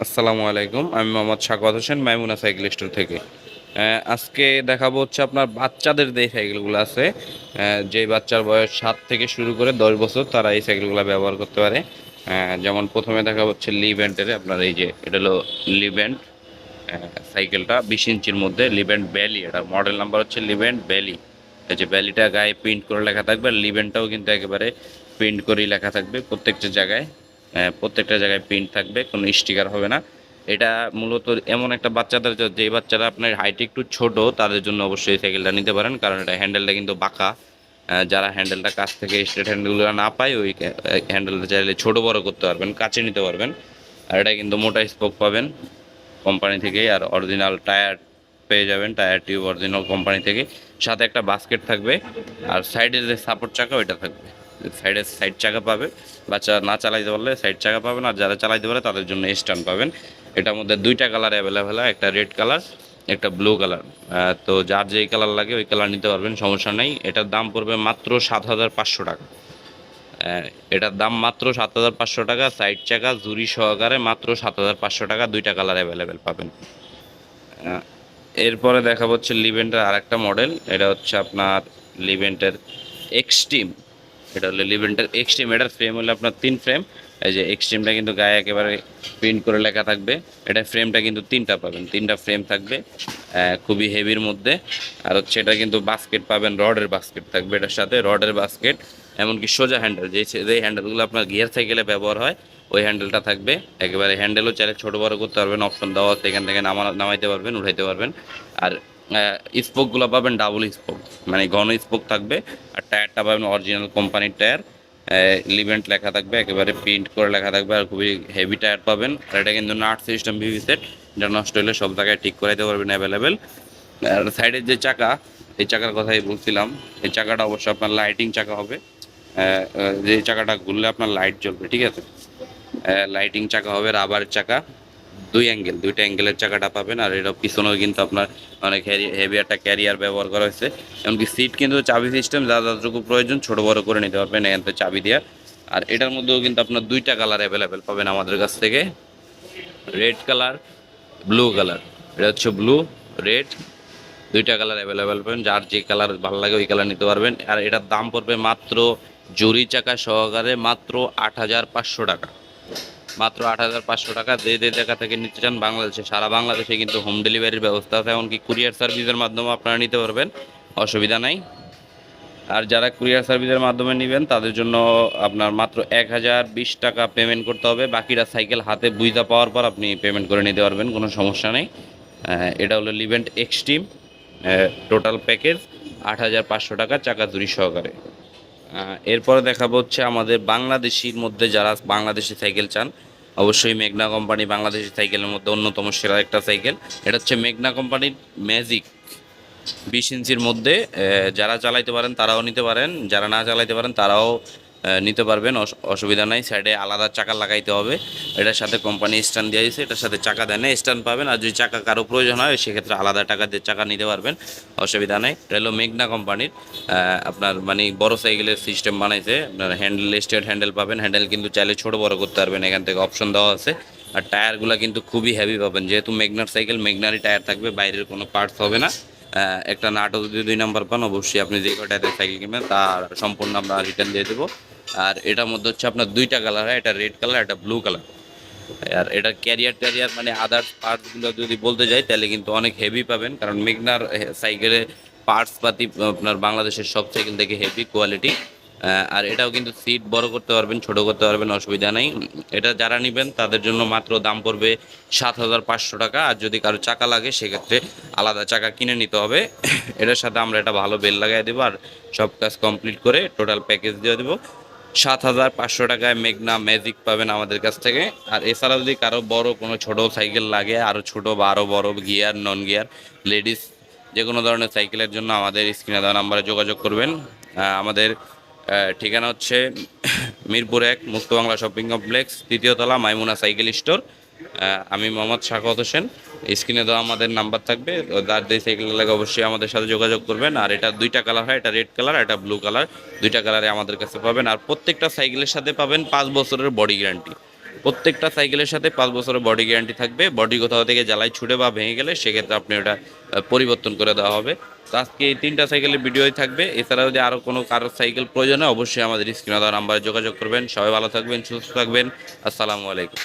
আসসালামু আলাইকুম, আমি মোহাম্মদ সাখাওয়াত হোসেন মাইমুনা সাইকেল স্টোর থেকে। আজকে দেখাবো হচ্ছে আপনার বাচ্চাদের যে সাইকেলগুলো আছে, যে বাচ্চার বয়স 7 থেকে শুরু করে 10 বছর তারা এই সাইকেলগুলো ব্যবহার করতে পারে। যেমন প্রথমে দেখাবো হচ্ছে লিভেন্টের, আপনার এই যে এটা হলো লিভেন্ট সাইকেলটা 20 ইঞ্চির মধ্যে, লিভেন্ট ভ্যালি, এটার মডেল নাম্বার হচ্ছে লিভেন্ট ভ্যালি। এই যে ভ্যালিটা গায়ে প্রিন্ট করে লেখা থাকবে, আর লিভেন্টটাও কিন্তু একেবারে প্রিন্ট করেই লেখা থাকবে প্রত্যেকটা জায়গায়। প্রত্যেকটা জায়গায় প্রিন্ট থাকবে, কোনো স্টিকার হবে না। এটা মূলত এমন একটা বাচ্চাদের যে বাচ্চারা আপনার হাইট একটু ছোট তাদের জন্য অবশ্যই এই সাইকেলটা নিতে পারেন, কারণ এটা হ্যান্ডেলটা কিন্তু বাঁকা। যারা হ্যান্ডেলটা কাছ থেকে স্ট্রেট হ্যান্ডেলগুলো না পায়, ওই হ্যান্ডেলটা চাইলে ছোট বড় করতে পারবেন, কাছে নিতে পারবেন। আর এটা কিন্তু মোটা স্পোক পাবেন কোম্পানি থেকেই, আর অরিজিনাল টায়ার পেয়ে যাবেন, টায়ার টিউব অরিজিনাল কোম্পানি থেকে। সাথে একটা বাস্কেট থাকবে, আর সাইডের যে সাপোর্ট চাকা ওইটা থাকবে। সাইড চাকা পাবে, বাচ্চা না চালাইতে পারলে সাইড চাকা পাবেন, আর যারা চালাইতে পারে তাদের জন্য স্ট্যান্ড পাবেন। এটার মধ্যে দুইটা কালার অ্যাভেলেবেল হয়, একটা রেড কালার, একটা ব্লু কালার। তো যার যেই কালার লাগে ওই কালার নিতে পারবেন, সমস্যা নেই। এটার দাম পড়বে মাত্র 7,500 টাকা। আহ, এটার দাম মাত্র 7,500 টাকা, সাইড চাকা জুরি সহকারে মাত্র 7,500 টাকা, দুইটা কালার অ্যাভেলেবেল পাবেন। আহ, এরপরে দেখা হচ্ছে লিভেন্টের আর একটা মডেল, এটা হচ্ছে আপনার লিভেন্টের এক্সট্রিম। এটা হলো লিভেন্টের এক্সট্রিম, এটার ফ্রেম হলো আপনার 3 ফ্রেম। এই যে এক্সট্রিমটা কিন্তু গায়ে একেবারে প্রিন্ট করে লেখা থাকবে। এটা ফ্রেমটা কিন্তু তিনটা পাবেন, তিনটা ফ্রেম থাকবে, খুবই হেভির মধ্যে। আর হচ্ছে এটা কিন্তু বাস্কেট পাবেন, রডের বাস্কেট থাকবে এটার সাথে, রডের বাস্কেট। এমনকি সোজা হ্যান্ডেল, যে হ্যান্ডেলগুলো আপনার গিয়ার সাইকেলে ব্যবহার হয় ওই হ্যান্ডেলটা থাকবে। একেবারে হ্যান্ডেলও চাইলে ছোটো বড়ো করতে পারবেন, অপশন দেওয়া আছে, এখান থেকে নামাইতে পারবেন, উঠাইতে পারবেন। আর স্পোকগুলো পাবেন ডাবল স্পোক, মানে ঘন স্পোক থাকবে। আর টায়ারটা পাবেন অরিজিনাল কোম্পানির টায়ার, লিভেন্ট লেখা থাকবে, একেবারে প্রিন্ট করে লেখা থাকবে, আর খুবই হেভি টায়ার পাবেন। আর এটা কিন্তু নাট সিস্টেম ভিভি সেট, যেটা নষ্ট হলে সব জায়গায় ঠিক করাইতে পারবেন অ্যাভেলেবেল। আর সাইডের যে চাকা, এই চাকার কথাই বলছিলাম, এই চাকাটা অবশ্যই আপনার লাইটিং চাকা হবে। যে চাকাটা ঘুরলে আপনার লাইট জ্বলবে, ঠিক আছে। লাইটিং চাকা হবে, রাবার চাকা, দুইটা অ্যাঙ্গেলের চাকাটা পাবেন। আর এটা পিছনেও কিন্তু আপনার অনেক হেভি একটা ক্যারিয়ার ব্যবহার করা হয়েছে। এমনকি সিট কিন্তু চাবি সিস্টেম, যা যতটুকু প্রয়োজন ছোটো বড়ো করে নিতে পারবেন এখান থেকে চাবি দিয়ে। আর এটার মধ্যেও কিন্তু আপনার দুইটা কালার অ্যাভেলেবেল পাবেন আমাদের কাছ থেকে, রেড কালার, ব্লু কালার। এটা হচ্ছে ব্লু, রেড, দুইটা কালার অ্যাভেলেবেল পাবেন, যার যে কালার ভালো লাগে ওই কালার নিতে পারবেন। আর এটার দাম পড়বে মাত্র জুরি চাকা সহকারে মাত্র 8,500 টাকা। মাত্র 8,500 টাকা। যে জায়গা থেকে নিতে চান বাংলাদেশে, সারা বাংলাদেশে কিন্তু হোম ডেলিভারির ব্যবস্থা আছে, এমনকি কুরিয়ার সার্ভিসের মাধ্যমে আপনারা নিতে পারবেন, অসুবিধা নাই। আর যারা কুরিয়ার সার্ভিসের মাধ্যমে নেবেন তাদের জন্য আপনার মাত্র 1,020 টাকা পেমেন্ট করতে হবে, বাকিটা সাইকেল হাতে বুঝা পাওয়ার পর আপনি পেমেন্ট করে নিতে পারবেন, কোনো সমস্যা নেই। এটা হলো লিভেন্ট এক্সট্রিম, টোটাল প্যাকেজ 8,500 টাকা, চাকা জুড়ি সহকারে। এরপরে দেখাবো হচ্ছে আমাদের বাংলাদেশির মধ্যে যারা বাংলাদেশি সাইকেল চান, অবশ্যই মেঘনা কোম্পানি বাংলাদেশি সাইকেলের মধ্যে অন্যতম সেরা একটা সাইকেল। এটা হচ্ছে মেঘনা কোম্পানির ম্যাজিক 20 ইঞ্চির মধ্যে। যারা চালাইতে পারেন তারাও নিতে পারেন, যারা না চালাইতে পারেন তারাও নিতে পারবেন, অসুবিধা নাই। সাইডে আলাদা চাকা লাগাইতে হবে, এটার সাথে কোম্পানি স্ট্যান্ড দিয়ে দিয়েছে, এটার সাথে চাকা দেয় না, স্ট্যান্ড পাবেন। আর যদি চাকা কারো প্রয়োজন হয় সেক্ষেত্রে আলাদা টাকা দিয়ে চাকা নিতে পারবেন, অসুবিধা নেই। এটা হলো মেঘনা কোম্পানির, আপনার মানে বড় সাইকেলের সিস্টেম বানাইছে। আপনার হ্যান্ডেল স্ট্রেট হ্যান্ডেল পাবেন, হ্যান্ডেল কিন্তু চাইলে ছোট বড় করতে পারবেন, এখান থেকে অপশন দেওয়া আছে। আর টায়ারগুলো কিন্তু খুবই হেভি পাবেন, যেহেতু মেঘনার সাইকেল মেঘনারই টায়ার থাকবে, বাইরের কোনো পার্টস হবে না। একটা নাটও যদি 2 নাম্বার পান, অবশ্যই আপনি যে কটাতে সাইকেল কিনবেন তার সম্পূর্ণ আমরা রিটার্ন দিয়ে দেবো। আর এটার মধ্যে হচ্ছে আপনার দুইটা কালার হয়, এটা রেড কালার, এটা ব্লু কালার। আর এটা ক্যারিয়ার ট্যারিয়ার মানে আদার্স পার্টসগুলো যদি বলতে যাই তাহলে কিন্তু অনেক হেভি পাবেন, কারণ মেঘনার সাইকেলে পার্টস পাতি আপনার বাংলাদেশের সব সাইকেল থেকে হেভি কোয়ালিটি। আর এটাও কিন্তু সিট বড় করতে পারবেন, ছোট করতে পারবেন, অসুবিধা নেই। এটা যারা নেবেন তাদের জন্য মাত্র দাম পড়বে 7,500 টাকা। আর যদি কারো চাকা লাগে সেক্ষেত্রে আলাদা চাকা কিনে নিতে হবে। এটার সাথে আমরা এটা ভালো বেল লাগাই দেবো, আর সব কাজ কমপ্লিট করে টোটাল প্যাকেজ দিয়ে দেবো। 7,500 টাকায় মেঘনা ম্যাজিক পাবেন আমাদের কাছ থেকে। আর এছাড়া যদি কারো বড় কোনো ছোট সাইকেল লাগে, আরও ছোট বা আরও বড় গিয়ার, নন গিয়ার, লেডিস যে কোনো ধরনের সাইকেলের জন্য আমাদের স্ক্রিনে দেওয়া নাম্বারে যোগাযোগ করবেন। আমাদের ঠিকানা হচ্ছে মিরপুর 1, মুক্ত বাংলা শপিং কমপ্লেক্স, 3য় তলা, মাইমুনা সাইকেল স্টোর। আমি মোহাম্মদ সাখাওয়াত হোসেন। স্ক্রিনে দেওয়া আমাদের নাম্বার থাকবে, যার যে সাইকেল লাগে অবশ্যই আমাদের সাথে যোগাযোগ করবেন। আর এটা দুইটা কালার হয়, এটা রেড কালার, এটা ব্লু কালার, দুইটা কালারে আমাদের কাছে পাবেন। আর প্রত্যেকটা সাইকেলের সাথে পাবেন 5 বছরের বডি গ্যারান্টি। প্রত্যেকটা সাইকেলের সাথে 5 বছরের বডি গ্যারান্টি থাকবে। বডি কোথাও থেকে জ্বালাই ছুটে বা ভেঙে গেলে সেক্ষেত্রে আপনি ওটা পরিবর্তন করে দেওয়া হবে। তো আজকে এই 3টা সাইকেলের ভিডিওই থাকবে। এছাড়াও যদি আরও কোনো কারোর সাইকেল প্রয়োজন হয় অবশ্যই আমাদের স্ক্রিনে দেওয়া নাম্বারে যোগাযোগ করবেন। সবাই ভালো থাকবেন, সুস্থ থাকবেন। আসসালামু আলাইকুম।